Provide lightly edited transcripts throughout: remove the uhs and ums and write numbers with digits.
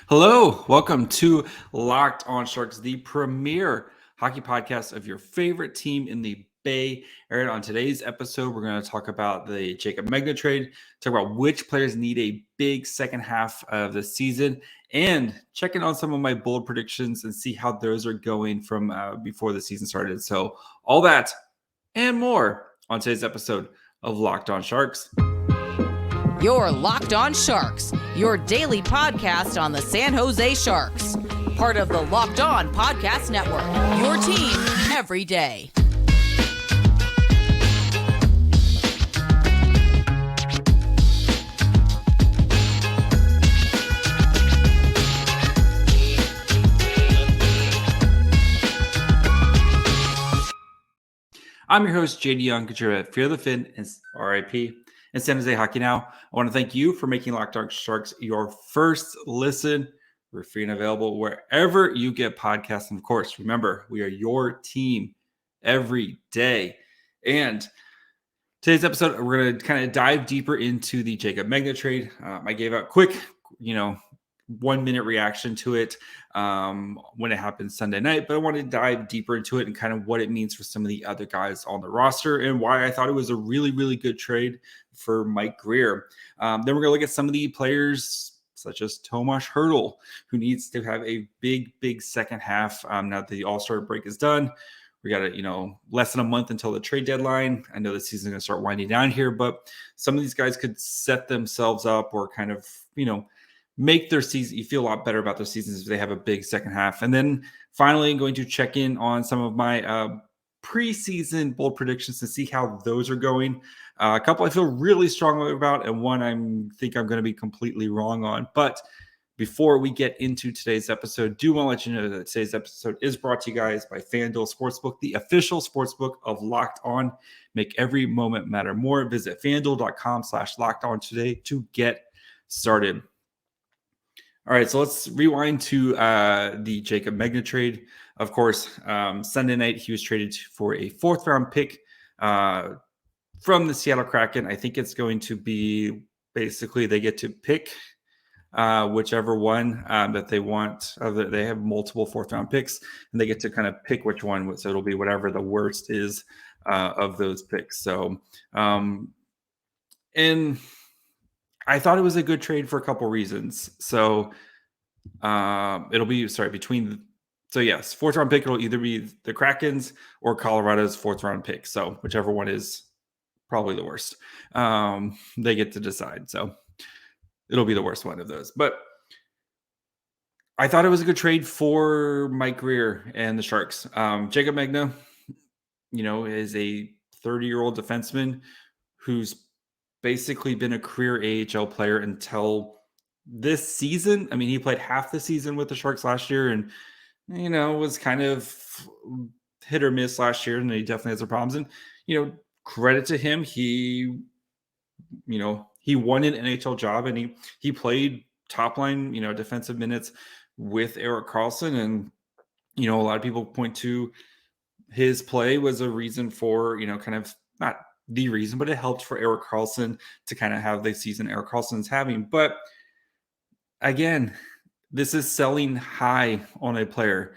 Hello, welcome to Locked On Sharks, the premier hockey podcast of your favorite team in the Bay Area. On today's episode, we're going to talk about the Jaycob Megna trade, talk about which players need a big second half of the season, and check in on some of my bold predictions and see how those are going from before the season started. So all that and more on today's episode of Locked On Sharks. You're Locked On Sharks, your daily podcast on the San Jose Sharks. Part of the Locked On Podcast Network, your team every day. I'm your host, JD Young, contributor at Fear the Fin and RIP and San Jose Hockey Now. I want to thank you for making Locked On Sharks your first listen. We're free and available wherever you get podcasts. And of course, remember, we are your team every day. And today's episode, we're going to kind of dive deeper into the Jaycob Megna trade. I gave out quick, 1 minute reaction to it when it happened Sunday night, but I wanted to dive deeper into it and kind of what it means for some of the other guys on the roster and why I thought it was a really, really good trade for Mike Grier. Then we're going to look at some of the players such as Tomas Hertl, who needs to have a big second half now that the All-Star break is done. We got less than a month until the trade deadline. I know the season's going to start winding down here, but some of these guys could set themselves up or kind of, make their season, you feel a lot better about their seasons if they have a big second half. And then finally, I'm going to check in on some of my preseason bold predictions to see how those are going. A couple I feel really strongly about, and one I think I'm going to be completely wrong on. But before we get into today's episode, do want to let you know that today's episode is brought to you guys by FanDuel Sportsbook, the official sportsbook of Locked On. Make every moment matter more. Visit FanDuel.com/LockedOn today to get started. All right, so let's rewind to the Jaycob Megna trade. Of course, Sunday night, he was traded for a fourth-round pick from the Seattle Kraken. I think it's going to be basically they get to pick whichever one that they want. They have multiple fourth-round picks, and they get to kind of pick which one. So it'll be whatever the worst is of those picks. So, and I thought it was a good trade for a couple reasons. So it'll be yes, fourth round pick. It'll either be the Kraken's or Colorado's fourth round pick. So whichever one is probably the worst, they get to decide. So it'll be the worst one of those. But I thought it was a good trade for Mike Grier and the Sharks. Jaycob Megna, is a 30-year-old defenseman who's basically been a career AHL player until this season. I mean, he played half the season with the Sharks last year and, was kind of hit or miss last year. And he definitely had some problems. And, credit to him. He won an NHL job and he played top line, defensive minutes with Erik Karlsson. And, a lot of people point to his play was a reason for, kind of not the reason, but it helped for Erik Karlsson to kind of have the season Erik Karlsson's having. But again, this is selling high on a player,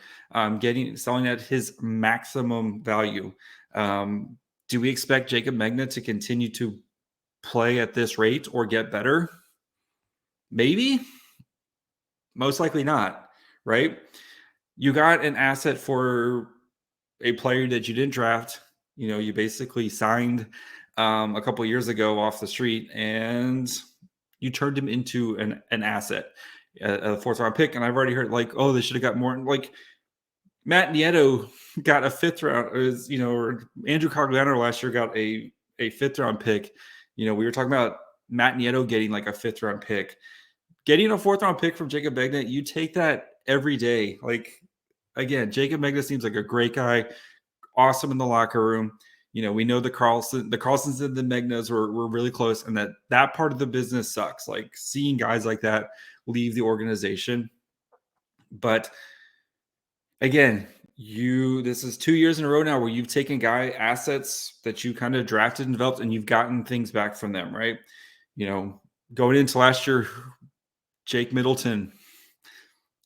selling at his maximum value. Do we expect Jaycob Megna to continue to play at this rate or get better? Maybe. Most likely not, right? You got an asset for a player that you didn't draft. You basically signed a couple of years ago off the street and you turned him into an asset, a fourth round pick. And I've already heard they should have got more. Like Matt Nieto got a fifth round, or Andrew Cogliano last year got a fifth round pick. We were talking about Matt Nieto getting like a fifth round pick. Getting a fourth round pick from Jaycob Megna, you take that every day. Again, Jaycob Megna seems like a great guy. Awesome in the locker room. We know the Karlssons and the Megnas were really close, and that part of the business sucks. Like seeing guys like that leave the organization. But again, this is 2 years in a row now where you've taken guy assets that you kind of drafted and developed, and you've gotten things back from them, right? Going into last year, Jake Middleton,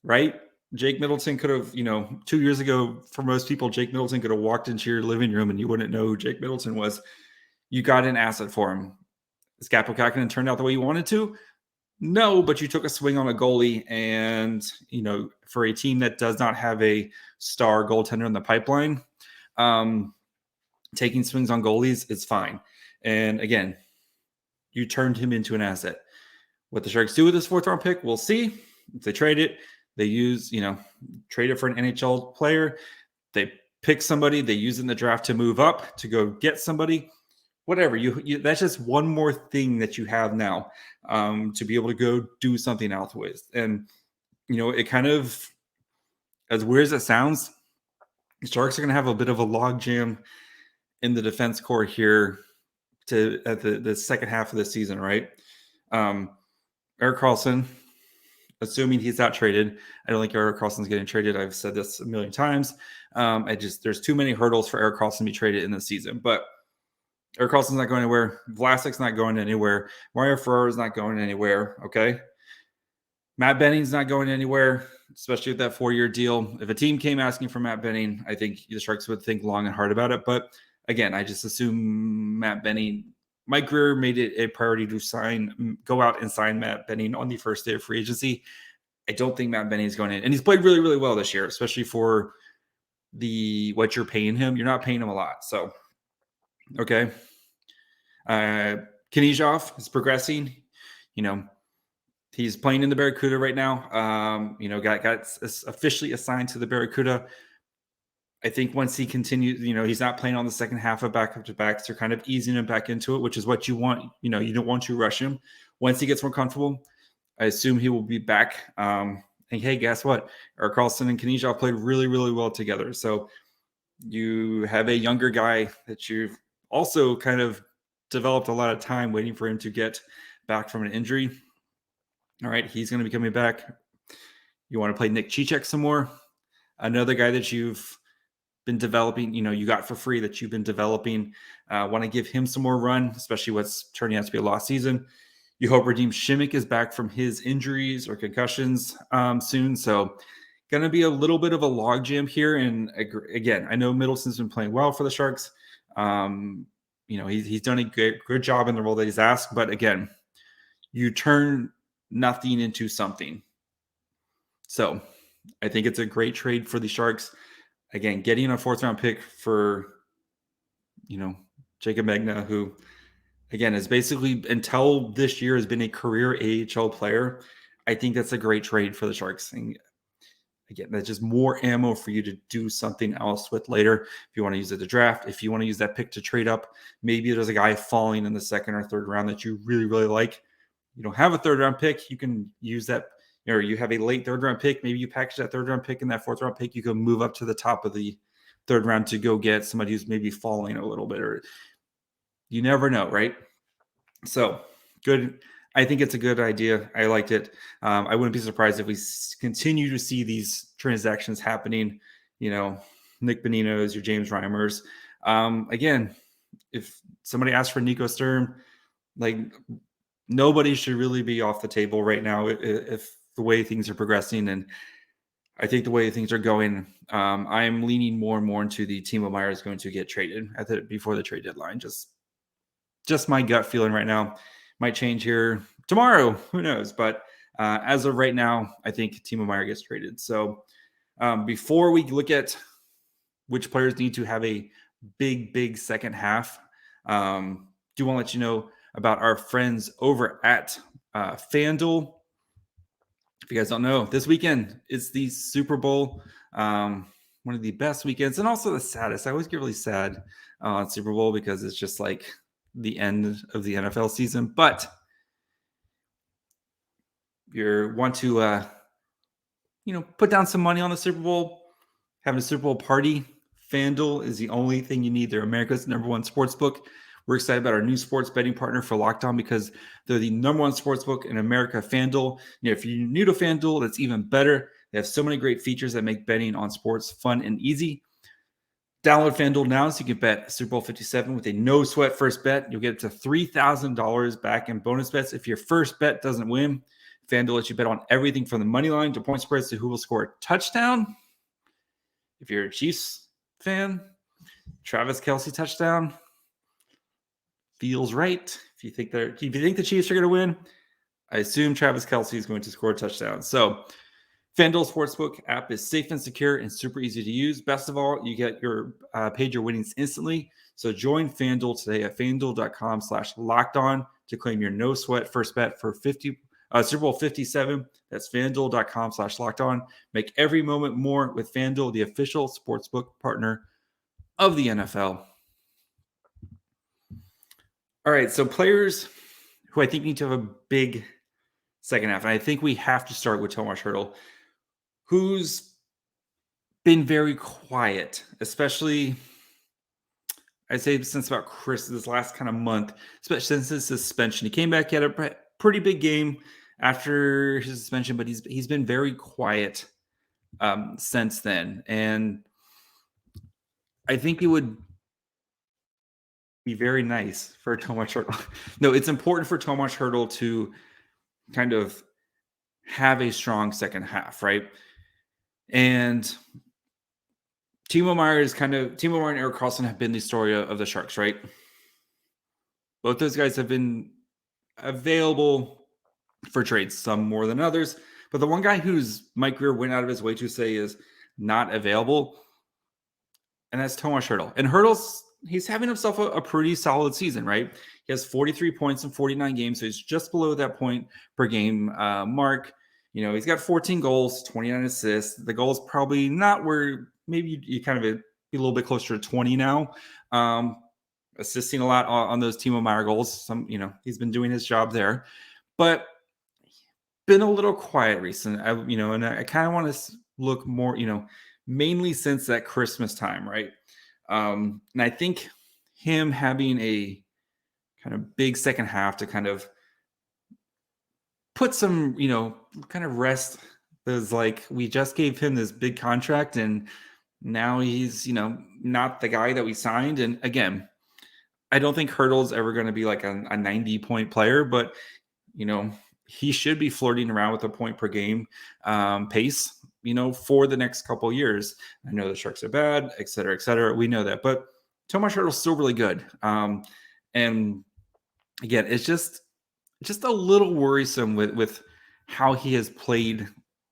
right? Jake Middleton could have, 2 years ago, for most people, Jake Middleton could have walked into your living room and you wouldn't know who Jake Middleton was. You got an asset for him. Is Kaapo Kahkonen turned out the way you wanted to? No, but you took a swing on a goalie, and for a team that does not have a star goaltender in the pipeline, taking swings on goalies is fine. And again, you turned him into an asset. What the Sharks do with this 4th round pick, we'll see. If they trade it, they trade it for an NHL player. They pick somebody, they use it in the draft to move up, to go get somebody. Whatever, you that's just one more thing that you have now to be able to go do something else with. And, it kind of, as weird as it sounds, the Sharks are going to have a bit of a logjam in the defense core here at the second half of the season, right? Erik Karlsson, assuming he's not traded. I don't think Erik Karlsson's getting traded. I've said this a million times. There's too many hurdles for Erik Karlsson to be traded in this season. But Erik Karlsson's not going anywhere. Vlasic's not going anywhere. Mario Ferraro's not going anywhere. Okay. Matt Benning's not going anywhere, especially with that 4-year deal. If a team came asking for Matt Benning, I think the Sharks would think long and hard about it. But again, I just assume Matt Benning. Mike Grier made it a priority to go out and sign Matt Benning on the first day of free agency. I don't think Matt Benning is going in. And he's played really, really well this year, especially for what you're paying him. You're not paying him a lot. So, okay. Knizhov is progressing. He's playing in the Barracuda right now. Got officially assigned to the Barracuda. I think once he continues, he's not playing on the second half of back-to-backs. They're kind of easing him back into it, which is what you want. You don't want to rush him. Once he gets more comfortable, I assume he will be back. And hey, guess what? Erik Karlsson and Knizhov played really, really well together. So you have a younger guy that you've also kind of developed a lot of time waiting for him to get back from an injury. All right, he's going to be coming back. You want to play Nick Cicek some more? Another guy that you've been developing, you got for free that you've been developing. Want to give him some more run, especially what's turning out to be a lost season. You hope Radim Šimić is back from his injuries or concussions soon. So going to be a little bit of a logjam here. And again, I know Middleton's been playing well for the Sharks. He's done a good job in the role that he's asked. But again, you turn nothing into something. So I think it's a great trade for the Sharks. Again, getting a 4th round pick for, Jaycob Megna, who, again, is basically, until this year, has been a career AHL player. I think that's a great trade for the Sharks. And again, that's just more ammo for you to do something else with later. If you want to use it to draft, if you want to use that pick to trade up, maybe there's a guy falling in the 2nd or 3rd round that you really, really like. You don't have a 3rd round pick, you can use that. Or you have a late 3rd round pick. Maybe you package that 3rd round pick and that 4th round pick. You can move up to the top of the 3rd round to go get somebody who's maybe falling a little bit, or you never know, right? So good. I think it's a good idea. I liked it. I wouldn't be surprised if we continue to see these transactions happening. Nick Bonino's, your James Reimers. Again, if somebody asks for Nico Sturm, nobody should really be off the table right now if the way things are progressing. And I think the way things are going, I'm leaning more and more into the Timo Meier is going to get traded before the trade deadline. Just my gut feeling right now. Might change here tomorrow. Who knows? But as of right now, I think Timo Meier gets traded. So before we look at which players need to have a big second half, do want to let you know about our friends over at FanDuel. If you guys don't know, this weekend it's the Super Bowl, one of the best weekends and also the saddest. I always get really sad on Super Bowl because it's just like the end of the NFL season. But you want to, put down some money on the Super Bowl, having a Super Bowl party. FanDuel is the only thing you need. They're America's #1 sports book. We're excited about our new sports betting partner for Locked On because they're the #1 sports book in America, FanDuel. If you're new to FanDuel, that's even better. They have so many great features that make betting on sports fun and easy. Download FanDuel now so you can bet Super Bowl 57 with a no-sweat first bet. You'll get up to $3,000 back in bonus bets if your first bet doesn't win. FanDuel lets you bet on everything from the money line to point spreads to who will score a touchdown. If you're a Chiefs fan, Travis Kelce touchdown feels right. If you think the Chiefs are going to win, I assume Travis Kelce is going to score a touchdown. So FanDuel Sportsbook app is safe and secure and super easy to use. Best of all, you get your paid your winnings instantly. So join FanDuel today at FanDuel.com/lockedon to claim your no sweat first bet for Super Bowl 57. That's FanDuel.com/lockedon. Make every moment more with FanDuel, the official sportsbook partner of the NFL. All right, so players who I think need to have a big second half, and I think we have to start with Tomas Hertl, who's been very quiet, especially I'd say since about this last kind of month, especially since his suspension. He came back, he had a pretty big game after his suspension, but he's been very quiet since then. And I think it would be very nice for Tomas Hertl. No, it's important for Tomas Hertl to kind of have a strong second half, right? And Timo Meier and Erik Karlsson have been the story of the Sharks, right? Both those guys have been available for trades, some more than others. But the one guy who's Mike Grier went out of his way to say is not available, and that's Tomas Hertl. And he's having himself a pretty solid season, right? He has 43 points in 49 games, so he's just below that point per game mark. He's got 14 goals, 29 assists. The goal's probably not where maybe you kind of be a little bit closer to 20 now. Assisting a lot on those Timo Meier goals. He's been doing his job there, but been a little quiet recently. And I kind of want to look more, mainly since that Christmas time, right? And I think him having a kind of big second half to kind of put some, kind of rest. There's we just gave him this big contract and now he's, not the guy that we signed. And again, I don't think Hertl's ever going to be like a 90-point player, but, he should be flirting around with a point per game pace, for the next couple of years. I know the Sharks are bad, et cetera, et cetera. We know that, but Tomas Hertl's still really good. And again, it's just a little worrisome with how he has played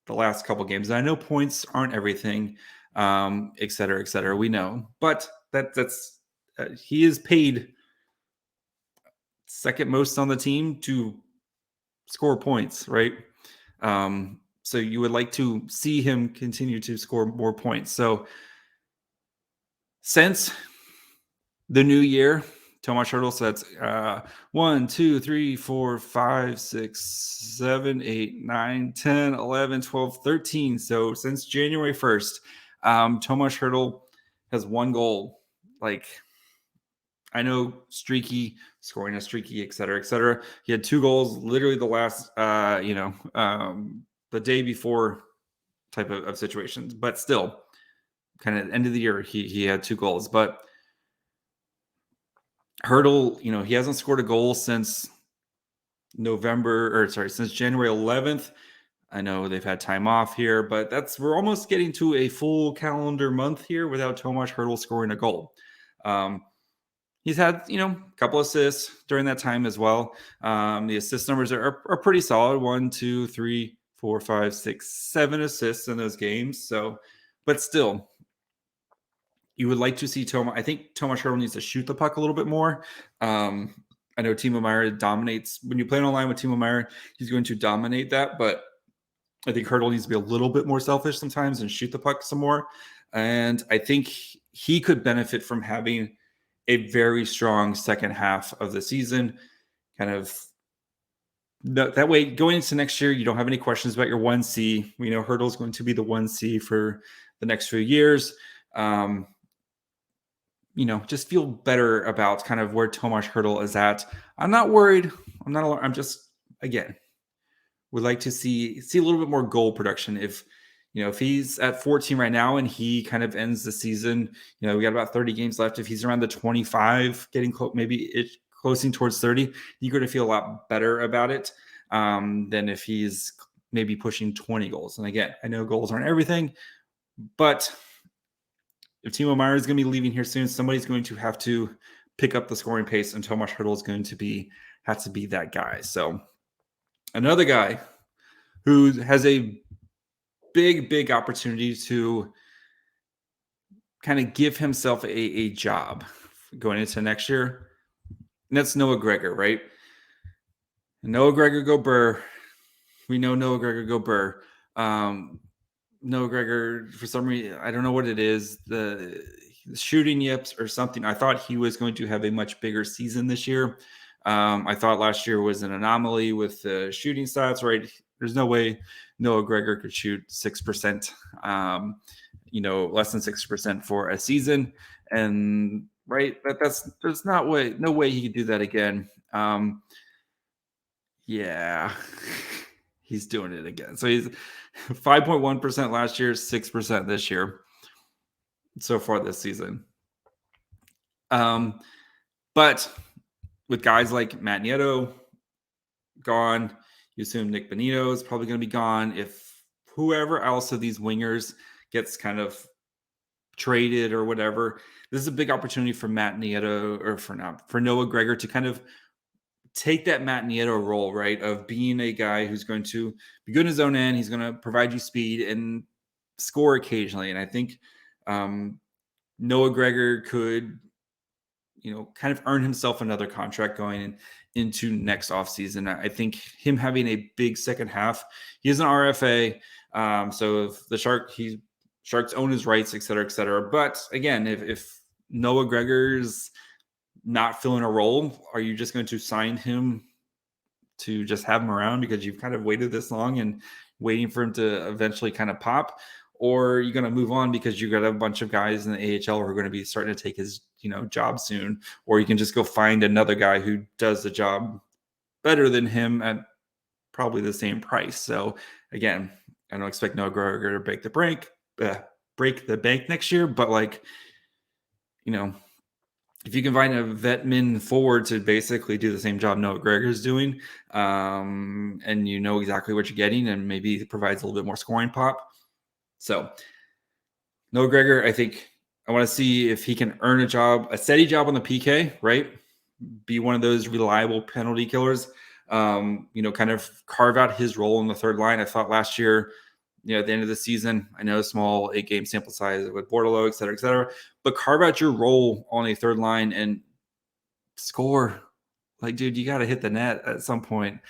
the last couple of games. And I know points aren't everything, et cetera, et cetera. We know, but that's he is paid second most on the team to score points, right? So you would like to see him continue to score more points. So since the new year, Tomas Hertl sets 1, 2, 3, 4, 5, 6, 7, 8, 9, 10, 11, 12, 13. So since January 1st, Tomas Hertl has one goal. I know streaky, scoring a streaky, et cetera, et cetera. He had two goals literally the last, the day before type of situations. But still, kind of end of the year, he had two goals. But Hertl, he hasn't scored a goal since since January 11th. I know they've had time off here, but we're almost getting to a full calendar month here without Tomas Hertl scoring a goal. He's had, a couple assists during that time as well. The assist numbers are pretty solid. 1, 2, 3, 4, 5, 6, 7 assists in those games. So, but still, you would like to see Tomas. I think Tomas Hertl needs to shoot the puck a little bit more. I know Timo Meier dominates. When you play online with Timo Meier, he's going to dominate that. But I think Hertl needs to be a little bit more selfish sometimes and shoot the puck some more. And I think he could benefit from having a very strong second half of the season. That way, going into next year, you don't have any questions about your 1C. We know Hertl's going to be the 1C for the next few years. Just feel better about kind of where Tomas Hertl is at. I'm not worried. I'm just, again, would like to see a little bit more goal production. If he's at 14 right now and he kind of ends the season, we got about 30 games left. If he's around the 25, getting maybe closing towards 30, you're going to feel a lot better about it. than if he's maybe pushing 20 goals. And again, I know goals aren't everything, but if Timo Meier is going to be leaving here soon, somebody's going to have to pick up the scoring pace, and Tomas Hertl is going to have to be that guy. So another guy who has a big opportunity to kind of give himself a job going into next year, and that's Noah Gregor, right? Noah Gregor go Burr. We know Noah Gregor go Burr. Noah Gregor, for some reason, I don't know what it is, the shooting yips or something. I thought he was going to have a much bigger season this year. I thought last year was an anomaly with the shooting stats, right? There's no way Noah Gregor could shoot 6%, less than 6% for a season. And right, there's no way he could do that again. Yeah, he's doing it again. So he's 5.1% last year, 6% this year so far this season. But with guys like Matt Nieto gone, you assume Nick Bonino is probably going to be gone. If whoever else of these wingers gets kind of traded or whatever, this is a big opportunity for Matt Nieto, or for Noah Gregor to kind of take that Matt Nieto role, right, of being a guy who's going to be good in his own end. He's going to provide you speed and score occasionally. And I think Noah Gregor could, kind of earn himself another contract going into next offseason. I think him having a big second half, he is an RFA. So if the Sharks own his rights, et cetera, et cetera. But again, if Noah Gregor's not filling a role, are you just going to sign him to just have him around because you've kind of waited this long and waiting for him to eventually kind of pop? Or are you going to move on because you got a bunch of guys in the AHL who are going to be starting to take his, job soon? Or you can just go find another guy who does the job better than him at probably the same price. So again, I don't expect Noah Gregor to break the bank next year, but if you can find a vetman forward to basically do the same job Noah Gregor is doing, and you know exactly what you're getting, and maybe it provides a little bit more scoring pop. So Noah Gregor, I think I want to see if he can earn a steady job on the PK, right? Be one of those reliable penalty killers, kind of carve out his role in the third line. I thought last year, at the end of the season, I know small 8-game sample size with Bordelot, et cetera, but carve out your role on a third line and score. Like, dude, you got to hit the net at some point.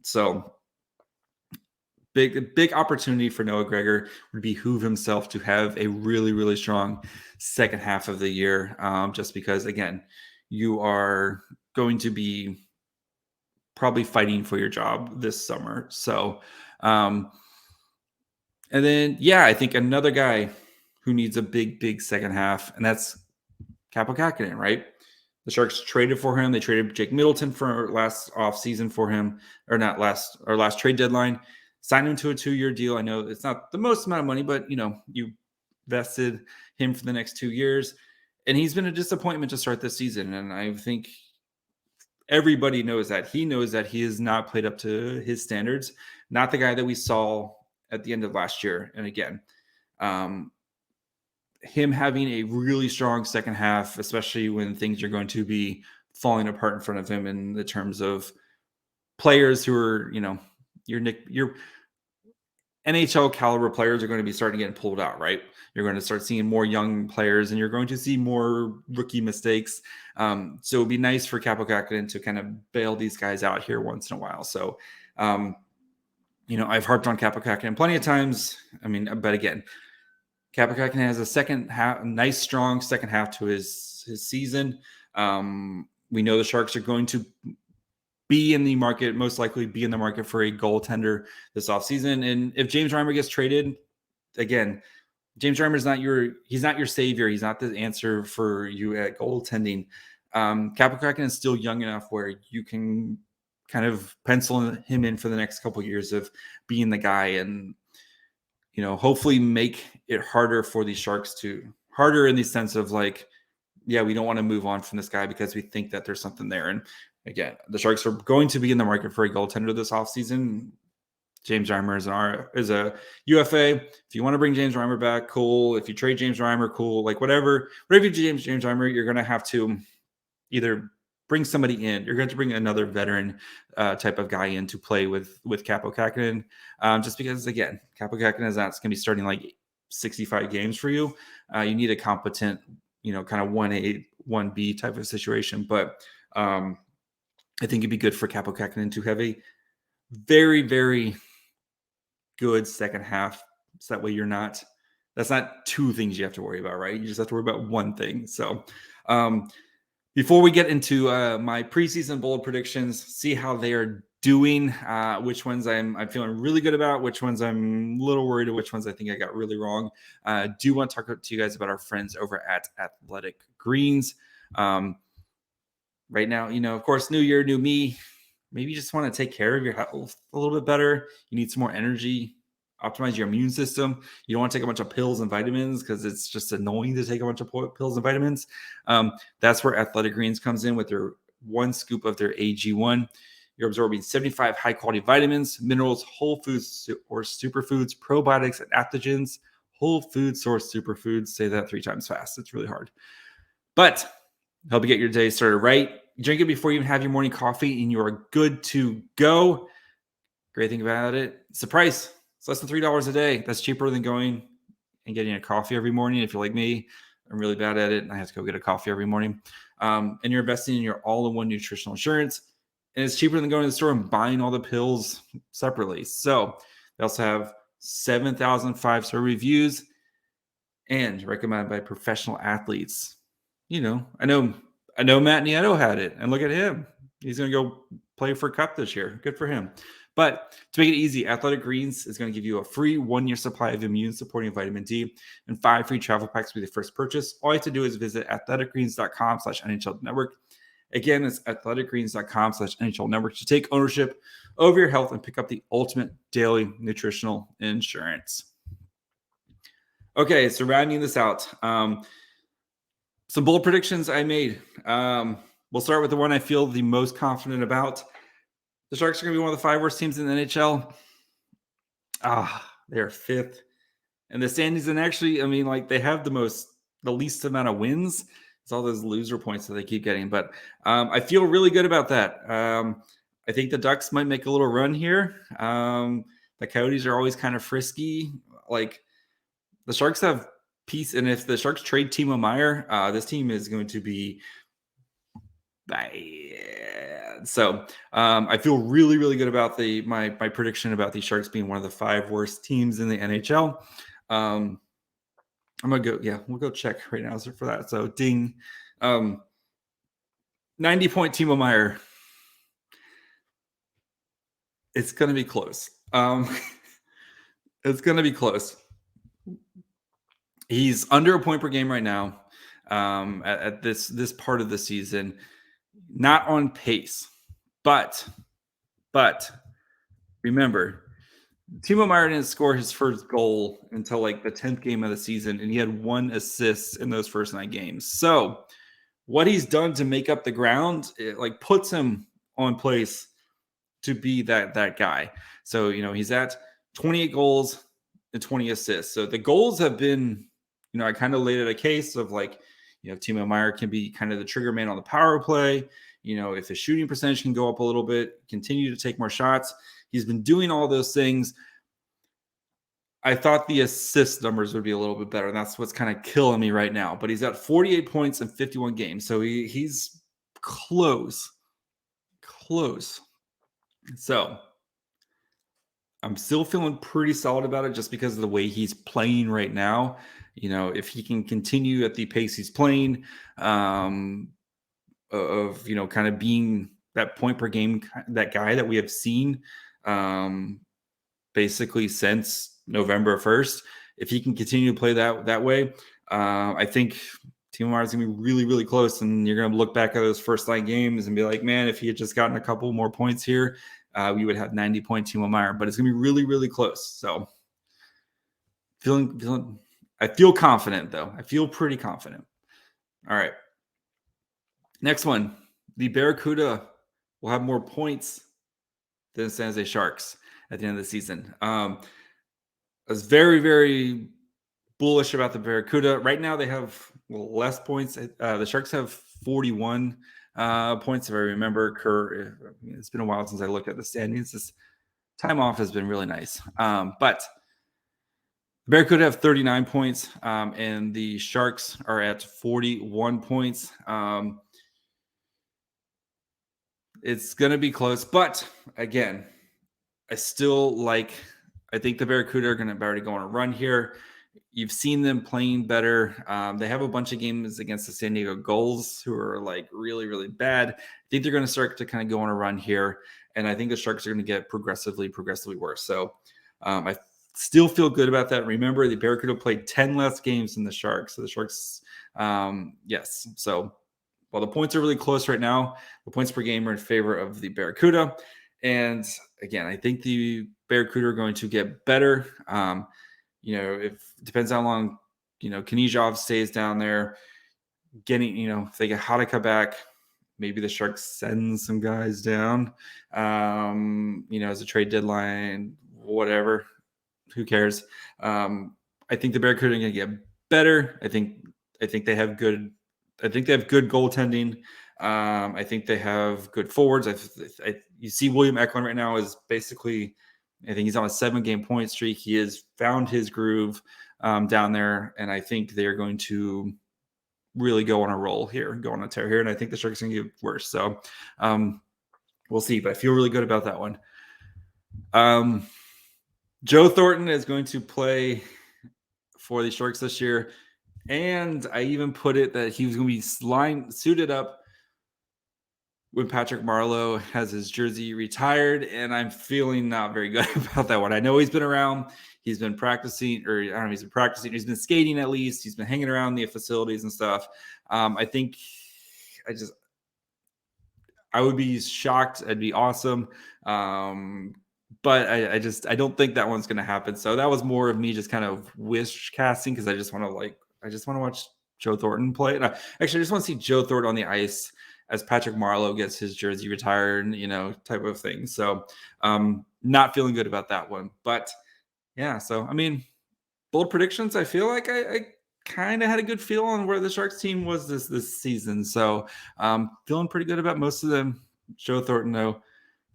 So big opportunity for Noah Gregor would behoove himself to have a really, really strong second half of the year. Just because, again, you are going to be probably fighting for your job this summer. So, and then, I think another guy who needs a big second half, and that's Kaapo Kahkonen, right? The Sharks traded for him. They traded Jake Middleton for last offseason for him, or last trade deadline. Signed him to a 2-year deal. I know it's not the most amount of money, but, you vested him for the next 2 years. And he's been a disappointment to start this season. And I think everybody knows that. He knows that he has not played up to his standards. Not the guy that we saw at the end of last year. And again, him having a really strong second half, especially when things are going to be falling apart in front of him in the terms of players who are, your NHL caliber players are going to be starting getting pulled out, right? You're going to start seeing more young players and you're going to see more rookie mistakes. So it'd be nice for Kaapo Kahkonen to kind of bail these guys out here once in a while. So, I've harped on Kaapo Kahkonen plenty of times. But again, Kaapo Kahkonen has a second half, nice, strong second half to his season. We know the Sharks are going to be in the market, most likely be in the market for a goaltender this offseason. And if James Reimer gets traded, again, James Reimer is he's not your savior. He's not the answer for you at goaltending. Kaapo Kahkonen is still young enough where you can kind of pencil him in for the next couple of years of being the guy and, hopefully make it harder for the Sharks harder in the sense of we don't want to move on from this guy because we think that there's something there. And again, the Sharks are going to be in the market for a goaltender this offseason. James Reimer is a UFA. If you want to bring James Reimer back, cool. If you trade James Reimer, cool. Like whatever you do James Reimer, you're going to have to either bring somebody in. You're going to bring another veteran type of guy in to play with Kaapo Kahkonen. Just because, again, Kaapo Kahkonen is not going to be starting like 65 games for you. You need a competent, kind of 1A, 1B type of situation. But I think it'd be good for Kaapo Kahkonen to have a very, very good second half. So that way that's not two things you have to worry about, right? You just have to worry about one thing. So before we get into my preseason bold predictions, see how they are doing, which ones I'm feeling really good about, which ones I'm a little worried, which ones I think I got really wrong. Do want to talk to you guys about our friends over at Athletic Greens. Right now, of course, new year, new me. Maybe you just want to take care of your health a little bit better. You need some more energy, optimize your immune system. You don't want to take a bunch of pills and vitamins because it's just annoying to take a bunch of pills and vitamins. That's where Athletic Greens comes in with their 1 scoop of their AG1. You're absorbing 75 high-quality vitamins, minerals, whole foods or superfoods, probiotics, and adaptogens. Whole food source superfoods. Say that 3 times fast. It's really hard. But help you get your day started right. Drink it before you even have your morning coffee, and you are good to go. Great thing about it, it's the price. It's less than $3 a day. That's cheaper than going and getting a coffee every morning. If you're like me, I'm really bad at it, and I have to go get a coffee every morning. And you're investing in your all-in-one nutritional insurance, and it's cheaper than going to the store and buying all the pills separately. So they also have 7,000 5-star reviews and recommended by professional athletes. I know Matt Nieto had it, and look at him. He's going to go play for Cup this year. Good for him. But to make it easy, Athletic Greens is going to give you a free 1-year supply of immune-supporting vitamin D and 5 free travel packs with your first purchase. All you have to do is visit athleticgreens.com/NHL Network. Again, it's athleticgreens.com/NHL Network to take ownership over your health and pick up the ultimate daily nutritional insurance. Okay, so rounding this out. Some bold predictions I made. We'll start with the one I feel the most confident about. The Sharks are going to be one of the 5 worst teams in the NHL. They're 5th. And the standings, and actually, they have the least amount of wins. It's all those loser points that they keep getting. But I feel really good about that. I think the Ducks might make a little run here. The Coyotes are always kind of frisky. Like, the Sharks have peace, and if the Sharks trade Timo Meier, this team is going to be bad. So I feel really, really good about my prediction about the Sharks being one of the 5 worst teams in the NHL. I'm gonna go. Yeah, we'll go check right now for that. So ding, 90-point Timo Meier. It's gonna be close. It's gonna be close. He's under a point per game right now at this part of the season. Not on pace, but remember, Timo Meier didn't score his first goal until like the 10th game of the season, and he had 1 assist in those first 9 games. So what he's done to make up the ground, it puts him on place to be that guy. So, he's at 28 goals and 20 assists. So the goals have been, I kind of laid out a case of Timo Meier can be kind of the trigger man on the power play. If the shooting percentage can go up a little bit, continue to take more shots. He's been doing all those things. I thought the assist numbers would be a little bit better, and that's what's kind of killing me right now. But he's at 48 points in 51 games, so he's close. So I'm still feeling pretty solid about it just because of the way he's playing right now. If he can continue at the pace he's playing, kind of being that point per game, that guy that we have seen basically since November 1st, if he can continue to play that way, I think Timo Meier is going to be really, really close. And you're going to look back at those first 9 games and be like, man, if he had just gotten a couple more points here, we would have 90-point Timo Meier. But it's going to be really, really close. So I feel confident, though. I feel pretty confident. All right. Next one, the Barracuda will have more points than the San Jose Sharks at the end of the season. I was very, very bullish about the Barracuda. Right now, they have less points. The Sharks have 41 points, if I remember. It's been a while since I looked at the standings. This time off has been really nice. But the Barracuda have 39 points, and the Sharks are at 41 points. It's going to be close. But again, I think the Barracuda are going to already go on a run here. You've seen them playing better. They have a bunch of games against the San Diego Gulls, who are like really, really bad. I think they're going to start to kind of go on a run here. And I think the Sharks are going to get progressively worse. So I still feel good about that. Remember, the Barracuda played 10 less games than the Sharks. So the Sharks, yes. So while the points are really close right now, the points per game are in favor of the Barracuda. And again, I think the Barracuda are going to get better. If it depends how long, Knizhov stays down there, if they get Hadaka back, maybe the Sharks send some guys down, as a trade deadline, whatever, who cares? I think the Barracuda are going to get better. I think they have good goaltending. I think they have good forwards. You see William Eklund right now is basically, I think he's on a 7-game point streak. He has found his groove down there, and I think they're going to really go on a roll here, go on a tear here, and I think the Sharks are going to get worse. So we'll see, but I feel really good about that one. Joe Thornton is going to play for the Sharks this year, and I even put it that he was going to be suited up when Patrick Marleau has his jersey retired, and I'm feeling not very good about that one. I know he's been around. He's been practicing, or I don't know, he's been practicing. He's been skating at least. He's been hanging around the facilities and stuff. I think I would be shocked. It'd be awesome. But I don't think that one's going to happen. So that was more of me just kind of wish casting, because I just want to watch Joe Thornton play. And I just want to see Joe Thornton on the ice as Patrick Marleau gets his jersey retired, type of thing. So not feeling good about that one. But yeah, so I mean, bold predictions. I feel like I kind of had a good feel on where the Sharks team was this season. So feeling pretty good about most of them. Joe Thornton, though,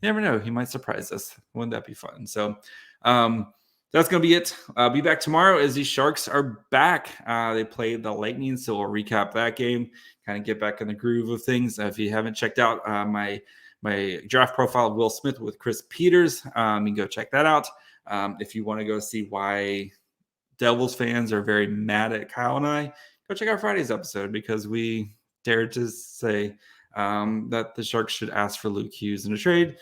you never know. He might surprise us. Wouldn't that be fun? So that's going to be it. I'll be back tomorrow as the Sharks are back. They played the Lightning, so we'll recap that game, kind of get back in the groove of things. If you haven't checked out my draft profile of Will Smith with Chris Peters, you can go check that out. If you want to go see why Devils fans are very mad at Kyle and I, go check out Friday's episode, because we dared to say that the Sharks should ask for Luke Hughes in a trade.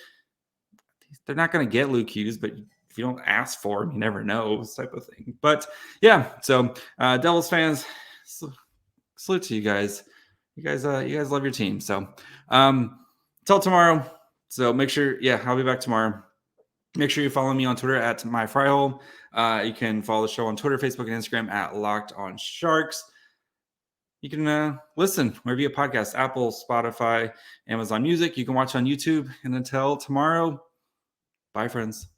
They're not going to get Luke Hughes, but if you don't ask for him, you never know, this type of thing. But yeah, so Devils fans, salute to you guys. You guys love your team. So until tomorrow. So make sure, I'll be back tomorrow. Make sure you follow me on Twitter at myfryhole. You can follow the show on Twitter, Facebook, and Instagram at Locked On Sharks. You can listen wherever you get podcasts, Apple, Spotify, Amazon Music. You can watch on YouTube. And until tomorrow, bye, friends.